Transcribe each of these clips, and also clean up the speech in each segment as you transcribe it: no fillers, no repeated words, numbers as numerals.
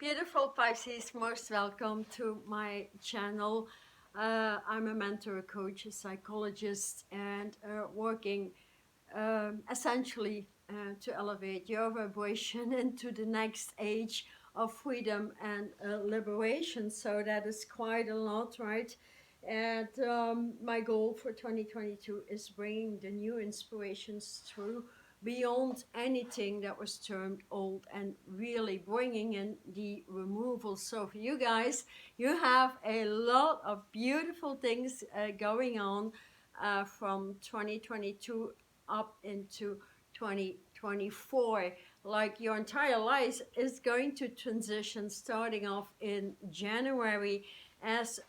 Beautiful Pisces, most welcome to my channel. I'm a mentor, a coach, a psychologist, and working essentially to elevate your vibration into the next age of freedom and liberation. So that is quite a lot, right? And my goal for 2022 is bringing the new inspirations through beyond anything that was termed old and really bringing in the removal. So for you guys, you have a lot of beautiful things going on from 2022 up into 2024. Like your entire life is going to transition starting off in January as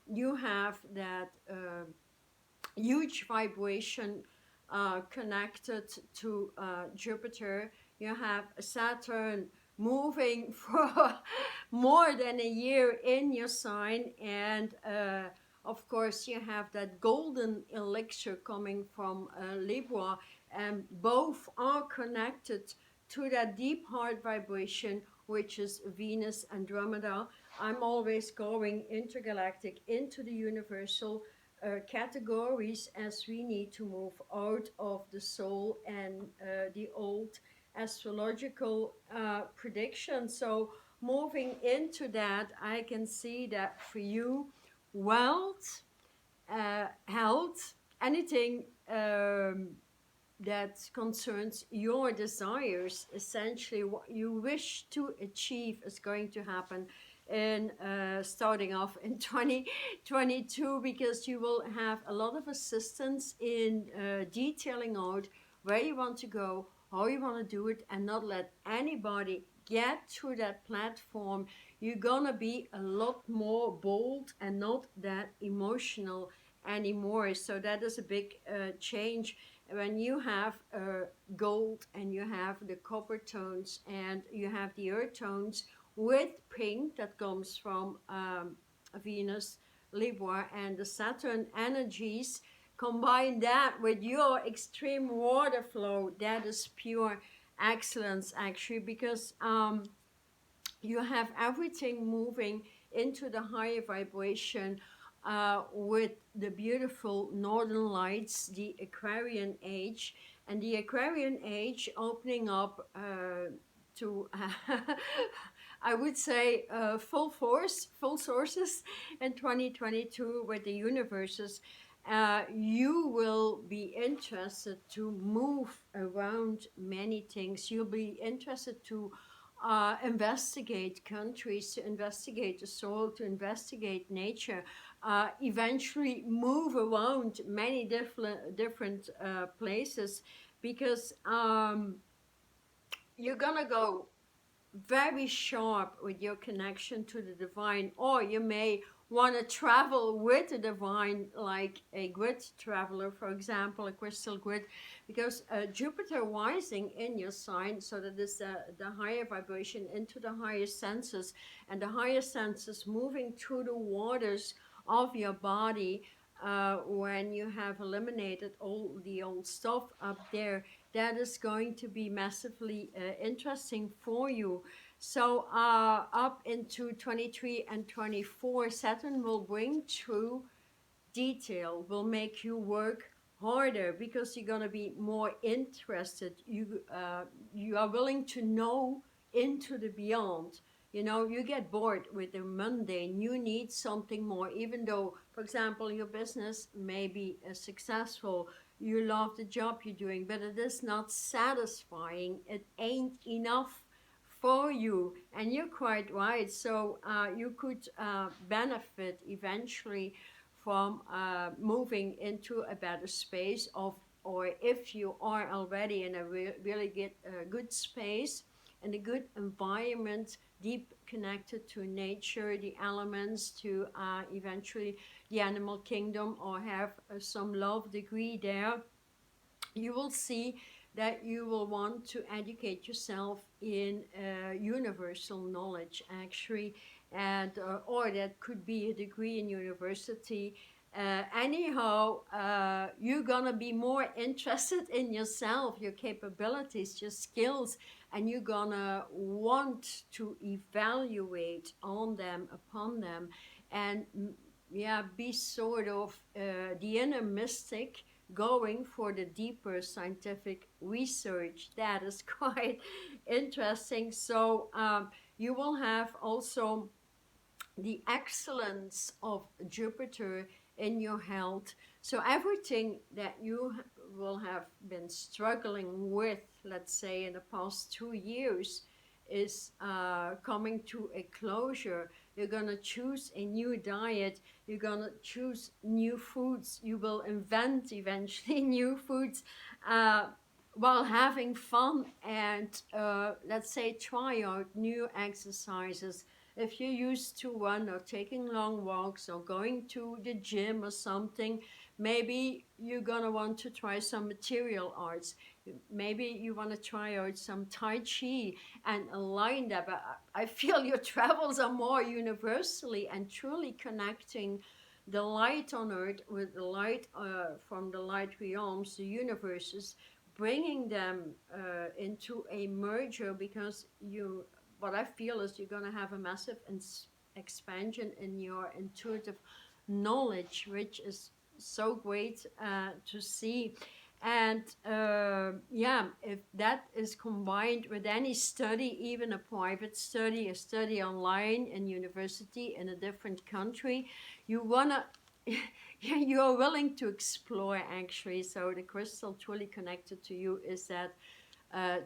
you have that huge vibration connected to Jupiter. You have Saturn moving for more than a year in your sign, and of course you have that golden elixir coming from Libra, and both are connected to that deep heart vibration, which is Venus Andromeda. I'm always going intergalactic into the universal categories as we need to move out of the soul and the old astrological prediction. So moving into that, I can see that for you, wealth, health, anything that concerns your desires, essentially what you wish to achieve is going to happen in starting off in 2022, because you will have a lot of assistance in detailing out where you want to go, how you want to do it, and not let anybody get to that platform. You're gonna be a lot more bold and not that emotional anymore. So that is a big change when you have gold and you have the copper tones and you have the earth tones with pink that comes from Venus, Libra, and the Saturn energies. Combine that with your extreme water flow. That is pure excellence, actually, because you have everything moving into the higher vibration with the beautiful northern lights, the Aquarian age, and the Aquarian age opening up to I would say full force, full sources in 2022 with the universes. You will be interested to move around many things. You'll be interested to investigate countries, to investigate the soul, to investigate nature, eventually move around many different places, because you're gonna go very sharp with your connection to the divine, or you may want to travel with the divine, like a grid traveler, for example, a crystal grid, because Jupiter rising in your sign, so that is the higher vibration into the higher senses, and the higher senses moving through the waters of your body. When you have eliminated all the old stuff up there, that is going to be massively interesting for you. So up into 23 and 24, Saturn will bring true detail, will make you work harder, because you're going to be more interested. You are willing to know into the beyond. You know, you get bored with the mundane. You need something more, even though, for example, your business may be successful. You love the job you're doing, but it is not satisfying. It ain't enough for you, and you're quite right. So you could benefit eventually from moving into a better space of, or if you are already in a really good space and a good environment, deep connected to nature, the elements, to eventually the animal kingdom, or have some love degree there, you will see that you will want to educate yourself in universal knowledge, actually, and or that could be a degree in university. Anyhow, you're gonna be more interested in yourself, your capabilities, your skills, and you're gonna want to evaluate on them, upon them, and yeah, be sort of the inner mystic, going for the deeper scientific research. That is quite interesting. So you will have also the excellence of Jupiter in your health. So everything that you will have been struggling with, let's say in the past 2 years, is coming to a closure. You're gonna choose a new diet. You're gonna choose new foods. You will invent eventually new foods. While having fun, and let's say try out new exercises. If you're used to run or taking long walks or going to the gym or something, maybe you're gonna want to try some material arts. Maybe you want to try out some Tai Chi and align that. But I feel your travels are more universally and truly connecting the light on earth with the light from the light realms, the universes, bringing them into a merger, because you, what I feel is you're going to have a massive expansion in your intuitive knowledge, which is so great to see. And yeah, if that is combined with any study, even a private study, a study online in university in a different country, you wanna you are willing to explore actually. So the crystal truly connected to you is that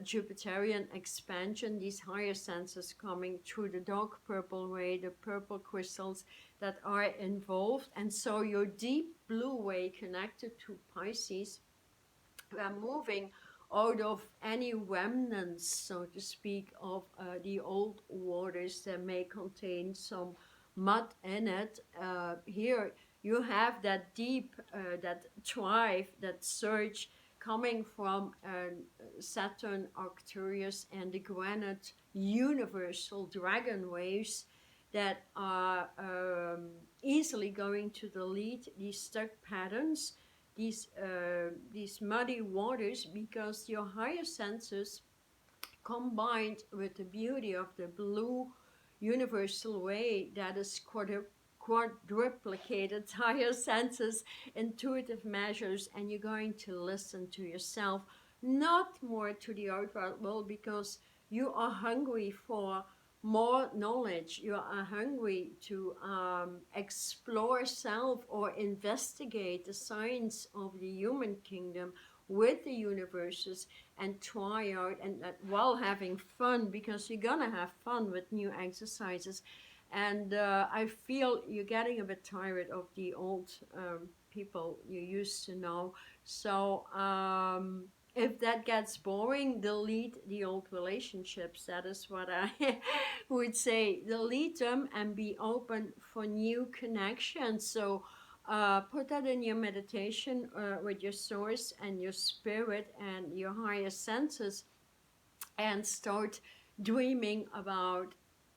Jupiterian expansion, these higher senses coming through the dark purple way, the purple crystals that are involved. And so your deep blue way connected to Pisces, we are moving out of any remnants, so to speak, of the old waters that may contain some mud in it. Here you have that deep, that drive, that surge coming from Saturn, Arcturus, and the granite universal dragon waves that are easily going to delete these stuck patterns, these muddy waters, because your higher senses combined with the beauty of the blue universal way that is quadruplicated higher senses, intuitive measures, and you're going to listen to yourself, not more to the outside world, because you are hungry for more knowledge. You are hungry to explore self or investigate the science of the human kingdom with the universes, and try out, and while having fun, because you're gonna have fun with new exercises. And I feel you're getting a bit tired of the old people you used to know. So if that gets boring, delete the old relationships. That is what I would say. Delete them and be open for new connections. So put that in your meditation with your source and your spirit and your higher senses, and start dreaming about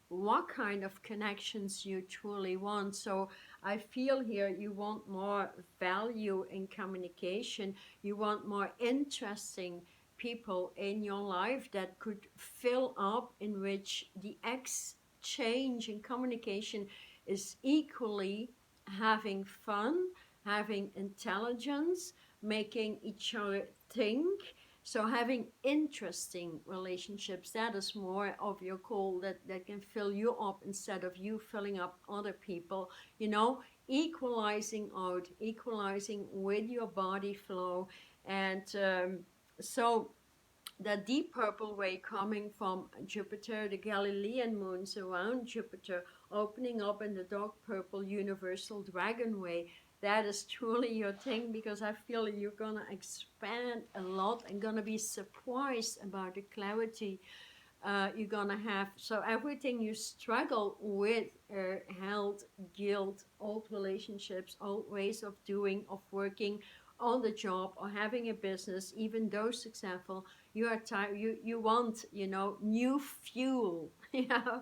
what kind of connections you truly want. So I feel here you want more value in communication. You want more interesting people in your life that could fill up, in which the exchange in communication is equally having fun, having intelligence, making each other think. So having interesting relationships, that is more of your call, that can fill you up instead of you filling up other people, you know, equalizing out, equalizing with your body flow. And so the deep purple way coming from Jupiter, the Galilean moons around Jupiter, opening up in the dark purple universal dragon way, that is truly your thing, because I feel you're gonna expand a lot and gonna be surprised about the clarity you're gonna have. So everything you struggle with, health, guilt, old relationships, old ways of doing, of working on the job or having a business, even though successful, you are tired. You want, you know, new fuel, you know,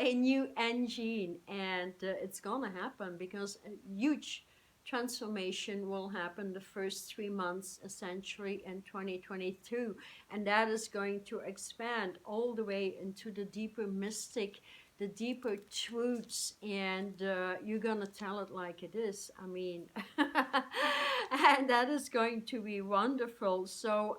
a new engine, and it's gonna happen, because a huge transformation will happen the first 3 months essentially in 2022, and that is going to expand all the way into the deeper mystic, the deeper truths, and you're gonna tell it like it is. I mean, and that is going to be wonderful. So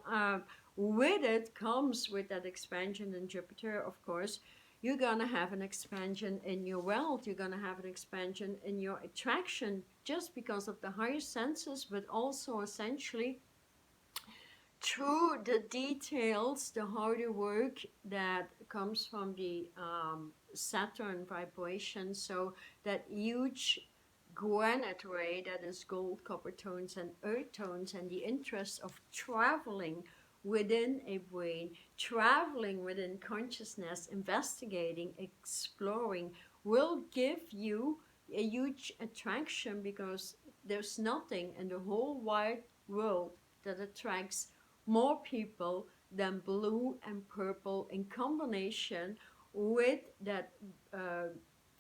with it comes, with that expansion in Jupiter, of course, you're gonna have an expansion in your wealth, you're gonna have an expansion in your attraction, just because of the higher senses, but also essentially through the details, the harder work that comes from the Saturn vibration. So that huge granite ray that is gold, copper tones, and earth tones, and the interest of traveling within a brain, traveling within consciousness, investigating, exploring, will give you a huge attraction, because there's nothing in the whole wide world that attracts more people than blue and purple in combination with that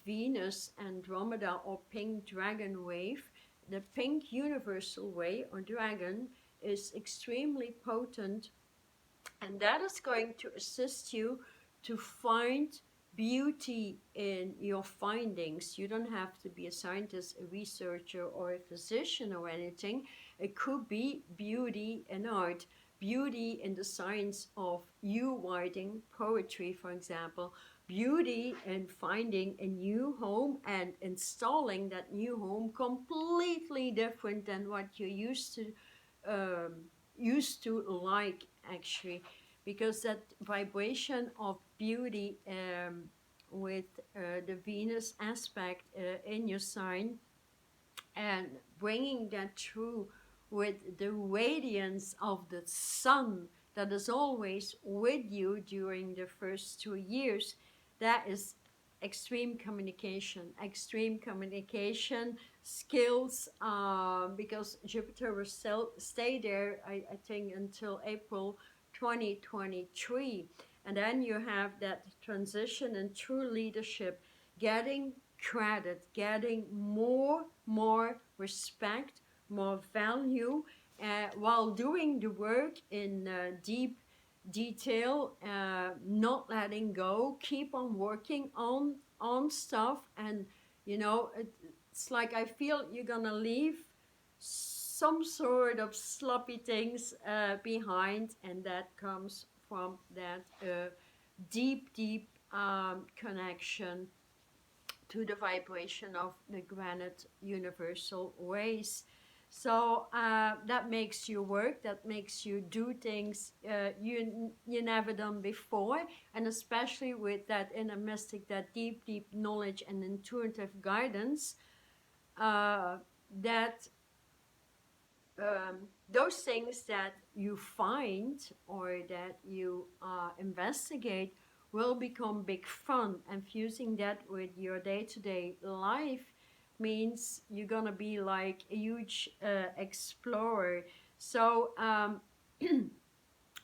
Venus Andromeda or pink dragon wave. The pink universal way or dragon is extremely potent, and that is going to assist you to find beauty in your findings. You don't have to be a scientist, a researcher, or a physician or anything. It could be beauty in art, beauty in the science of you writing poetry, for example, beauty in finding a new home and installing that new home completely different than what you used to like, actually, because that vibration of beauty with the Venus aspect in your sign, and bringing that through with the radiance of the sun that is always with you during the first 2 years, that is extreme communication skills, because Jupiter will still stay there, I think, until April 2023. And then you have that transition and true leadership, getting credit, getting more respect, more value, while doing the work in deep detail, not letting go, keep on working on stuff. And you know, it's like, I feel you're gonna leave some sort of sloppy things behind, and that comes from that deep connection to the vibration of the granite universal ways. So that makes you work, that makes you do things you never done before, and especially with that inner mystic, that deep knowledge and intuitive guidance, that those things that you find or that you investigate will become big fun, and fusing that with your day-to-day life means you're gonna be like a huge explorer. So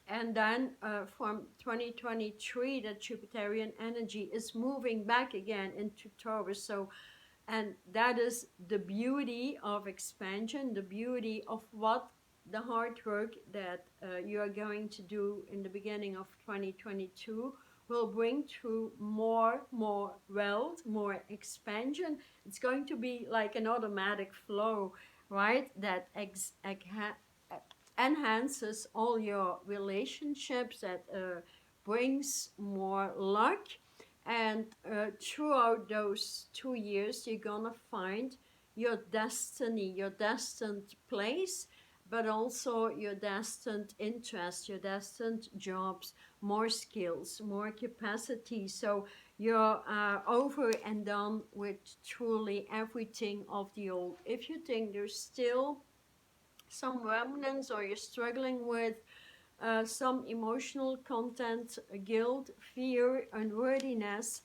and then from 2023, the Jupiterian energy is moving back again into Taurus. So, and that is the beauty of expansion, the beauty of what the hard work that you are going to do in the beginning of 2022 will bring through more wealth, more expansion. It's going to be like an automatic flow, right? That enhances all your relationships, that brings more luck. And throughout those 2 years, you're gonna find your destiny, your destined place, but also your destined interest, your destined jobs, more skills, more capacity. So you're over and done with truly everything of the old. If you think there's still some remnants, or you're struggling with some emotional content, guilt, fear, unworthiness,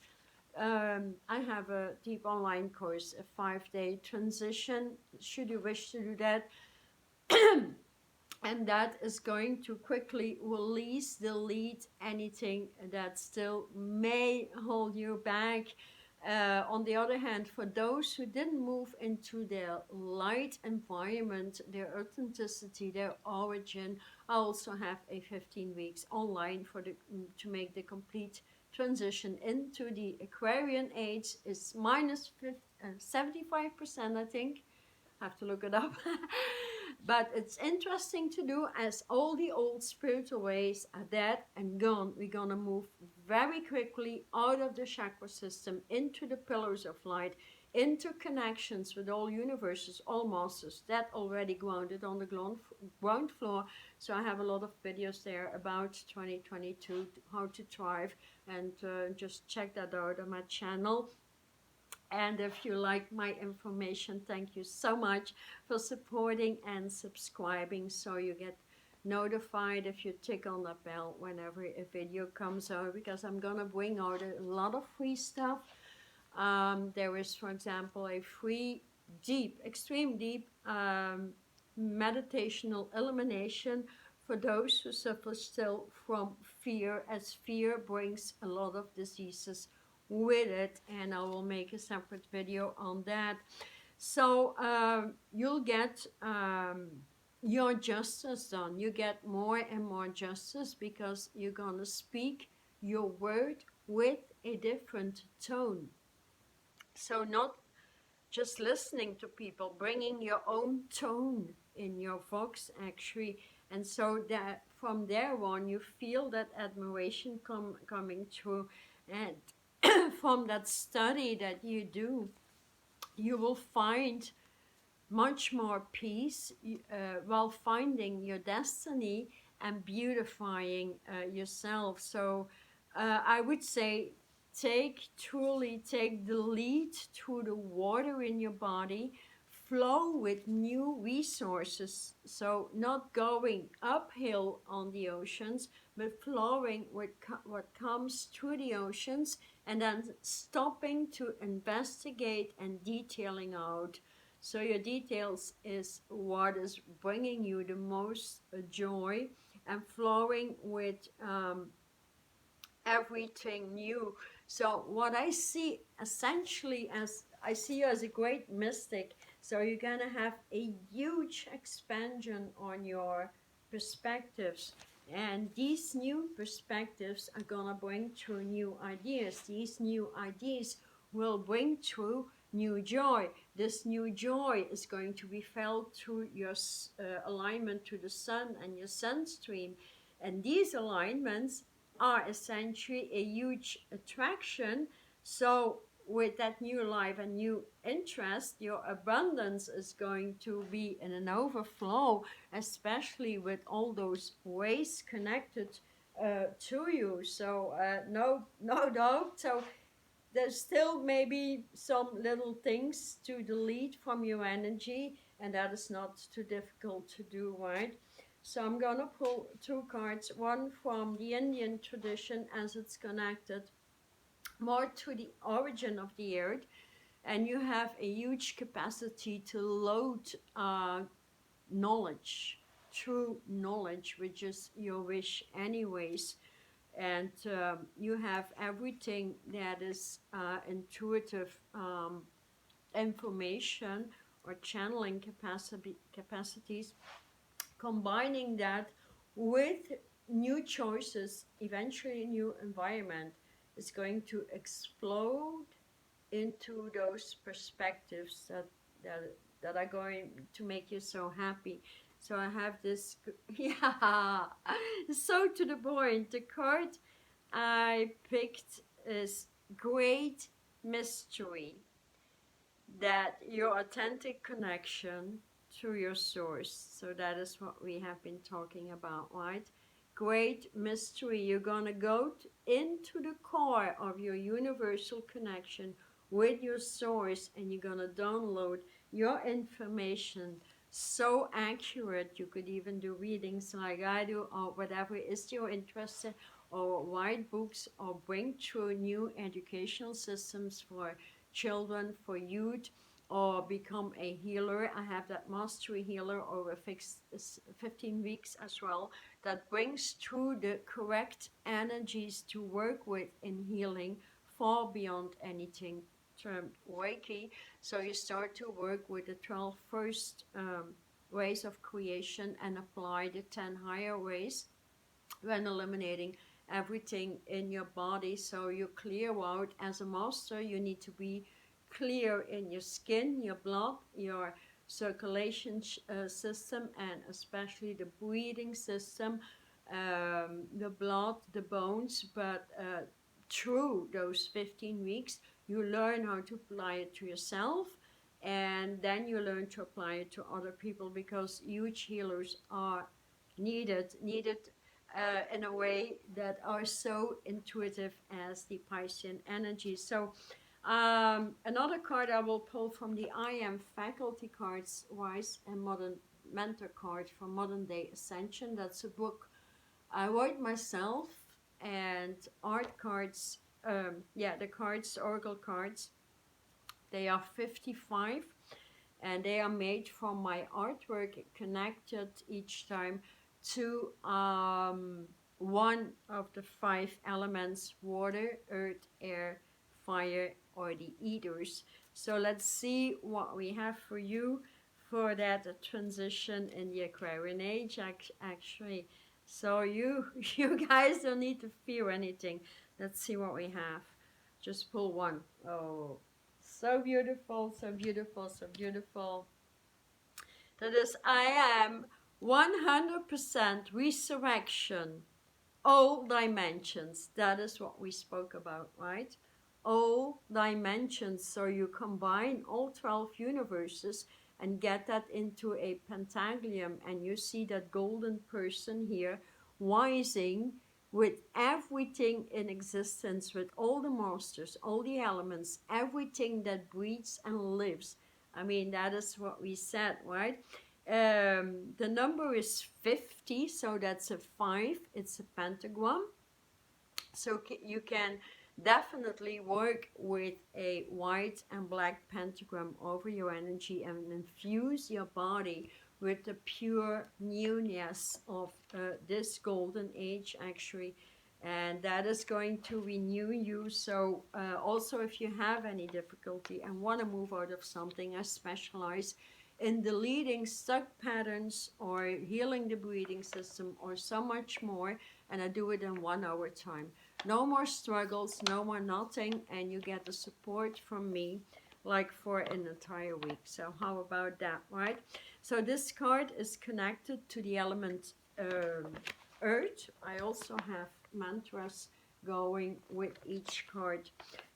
I have a deep online course, a 5-day transition, should you wish to do that. And that is going to quickly release, delete anything that still may hold you back, On the other hand, for those who didn't move into their light environment, their authenticity, their origin, I also have a 15 weeks online for to make the complete transition into the Aquarian age. Is minus 75%, I think. I have to look it up. But it's interesting to do, as all the old spiritual ways are dead and gone. We're gonna move very quickly out of the chakra system into the pillars of light, into connections with all universes, all masters that already grounded on the ground floor. So I have a lot of videos there about 2022, how to thrive, and just check that out on my channel. And if you like my information, thank you so much for supporting and subscribing, so you get notified if you tick on the bell whenever a video comes out, because I'm gonna bring out a lot of free stuff. There is, for example, a free deep, extreme deep meditational elimination for those who suffer still from fear, as fear brings a lot of diseases with it, and I will make a separate video on that. So you'll get your justice done. You get more and more justice, because you're gonna speak your word with a different tone. So not just listening to people, bringing your own tone in your voice actually, and so that from there on you feel that admiration coming through. And from that study that you do, you will find much more peace while finding your destiny and beautifying yourself. So I would say truly take the lead through the water in your body, flow with new resources. So not going uphill on the oceans, but flowing with what comes through the oceans, and then stopping to investigate and detailing out. So your details is what is bringing you the most joy, and flowing with everything new. So what I see essentially, as I see you as a great mystic, so you're gonna have a huge expansion on your perspectives, and these new perspectives are gonna bring through new ideas. These new ideas will bring through new joy. This new joy is going to be felt through your alignment to the sun and your sun stream, and these alignments are essentially a huge attraction. So with that new life and new interest, your abundance is going to be in an overflow, especially with all those ways connected to you. So no doubt. So there's still maybe some little things to delete from your energy, and that is not too difficult to do, right? So I'm gonna pull two cards, one from the Indian tradition, as it's connected more to the origin of the earth, and you have a huge capacity to load knowledge, true knowledge, which is your wish anyways. And you have everything that is intuitive information or channeling capacities, combining that with new choices, eventually new environment is going to explode into those perspectives that are going to make you so happy. So I have this, yeah, so to the point. The card I picked is Great Mystery, that your authentic connection to your source. So that is what we have been talking about, right? Great mystery. You're going to go into the core of your universal connection with your source, and you're going to download your information so accurate. You could even do readings like I do, or whatever is your interest in, or write books, or bring through new educational systems for children, for youth, or become a healer. I have that mastery healer over 15 weeks as well, that brings through the correct energies to work with in healing far beyond anything termed Reiki. So you start to work with the 12 first ways of creation and apply the 10 higher ways when eliminating everything in your body. So you clear out. As a master, you need to be clear in your skin, your blood, your circulation system, and especially the breathing system, the blood, the bones. But through those 15 weeks, you learn how to apply it to yourself, and then you learn to apply it to other people, because huge healers are needed in a way that are so intuitive as the Piscean energy. So another card I will pull from the I Am Faculty cards, Wise and Modern Mentor card from Modern Day Ascension. That's a book I wrote myself, and art cards, the cards, oracle cards, they are 55, and they are made from my artwork, connected each time to one of the 5 elements: water, earth, air, fire, or the ethers. So let's see what we have for you for that transition in the Aquarian age, actually. So you you guys don't need to fear anything. Let's see what we have. Just pull one. Oh, so beautiful, so beautiful, so beautiful. That is, I am 100% resurrection, all dimensions. That is what we spoke about, right? All dimensions. So you combine all 12 universes and get that into a pentagram, and you see that golden person here rising with everything in existence, with all the masters, all the elements, everything that breathes and lives. I mean, that is what we said, right? The number is 50, so that's a 5. It's a pentagram. So you can definitely work with a white and black pentagram over your energy and infuse your body with the pure newness of this golden age, actually. And that is going to renew you. So also, if you have any difficulty and want to move out of something, I specialize in deleting stuck patterns or healing the breathing system or so much more, and I do it in 1 hour time. No more struggles, no more nothing, and you get the support from me like for an entire week. So how about that, right? So this card is connected to the element earth. I also have mantras going with each card.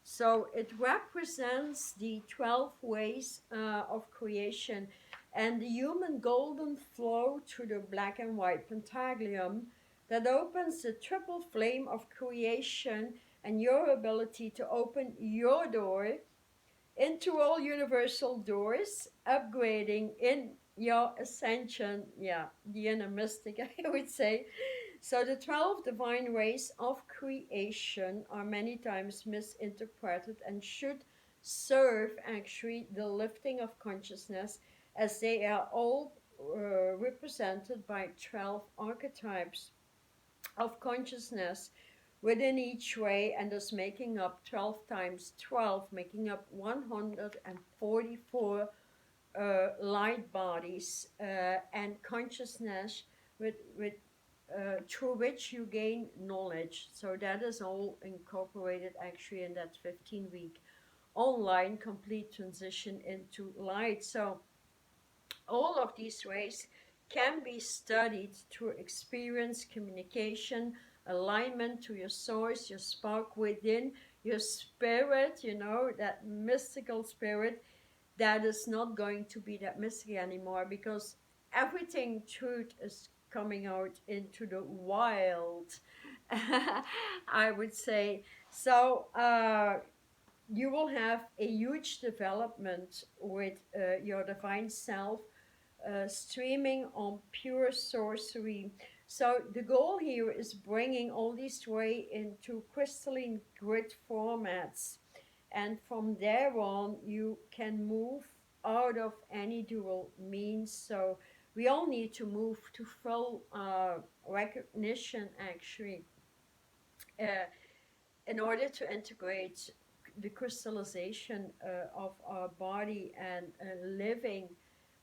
So it represents the 12 ways of creation and the human golden flow through the black and white pentagram that opens the triple flame of creation and your ability to open your door into all universal doors, upgrading in your ascension. Yeah, the inner mystic, I would say. So the 12 divine ways of creation are many times misinterpreted and should serve actually the lifting of consciousness, as they are all represented by 12 archetypes of consciousness within each way, and thus making up 12 times 12, making up 144 light bodies and consciousness with through which you gain knowledge. So that is all incorporated actually in that 15-week online complete transition into light. So all of these ways can be studied through experience, communication, alignment to your source, your spark within, your spirit, that mystical spirit that is not going to be that mystery anymore, because everything truth is coming out into the wild. I would say. So you will have a huge development with your divine self streaming on pure sorcery. So the goal here is bringing all these way into crystalline grid formats, and from there on you can move out of any dual means. So we all need to move to full recognition, actually. in order to integrate the crystallization of our body and living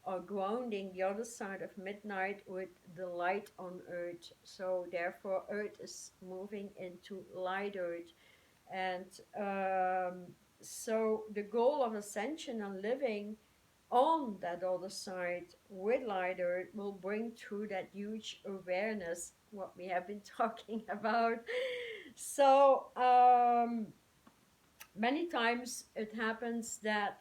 or grounding the other side of midnight with the light on Earth. So therefore, Earth is moving into light Earth. And so the goal of ascension and living on that other side with light Earth will bring through that huge awareness, what we have been talking about. So many times it happens that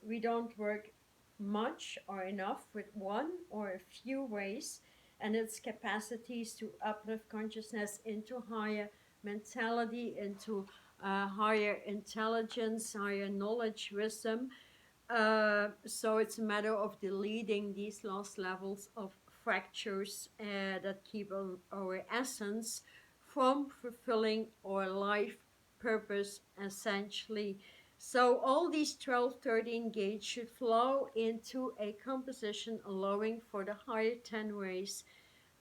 we don't work much or enough with one or a few ways and its capacities to uplift consciousness into higher mentality, into higher intelligence, higher knowledge, wisdom. So it's a matter of deleting these lost levels of fractures that keep our essence from fulfilling our life purpose essentially. So all these 12, 13 gates should flow into a composition allowing for the higher 10 rays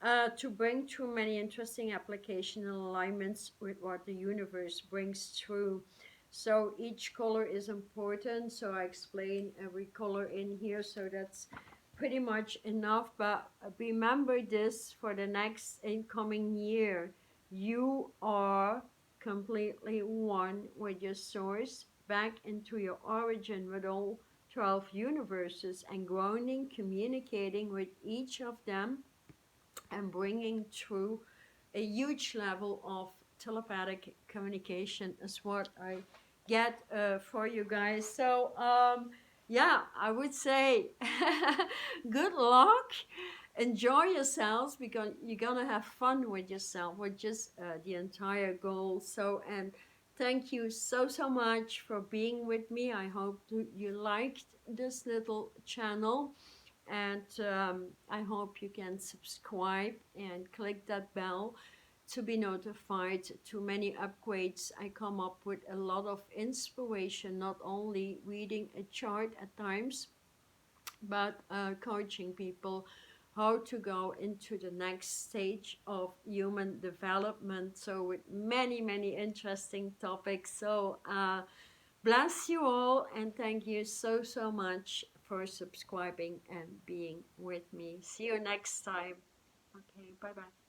to bring through many interesting application and alignments with what the universe brings through. So each color is important, so I explain every color in here, so that's pretty much enough. But remember this for the next incoming year. You are completely one with your source, back into your origin with all 12 universes, and grounding, communicating with each of them and bringing through a huge level of telepathic communication is what I get for you guys. So yeah, I would say good luck, enjoy yourselves, because you're gonna have fun with yourself, which is the entire goal. So, and thank you so much for being with me. I hope you liked this little channel, and I hope you can subscribe and click that bell to be notified to many upgrades. I come up with a lot of inspiration, not only reading a chart at times, but coaching people how to go into the next stage of human development. So with many interesting topics. So bless you all, and thank you so much for subscribing and being with me. See you next time. Okay, bye bye.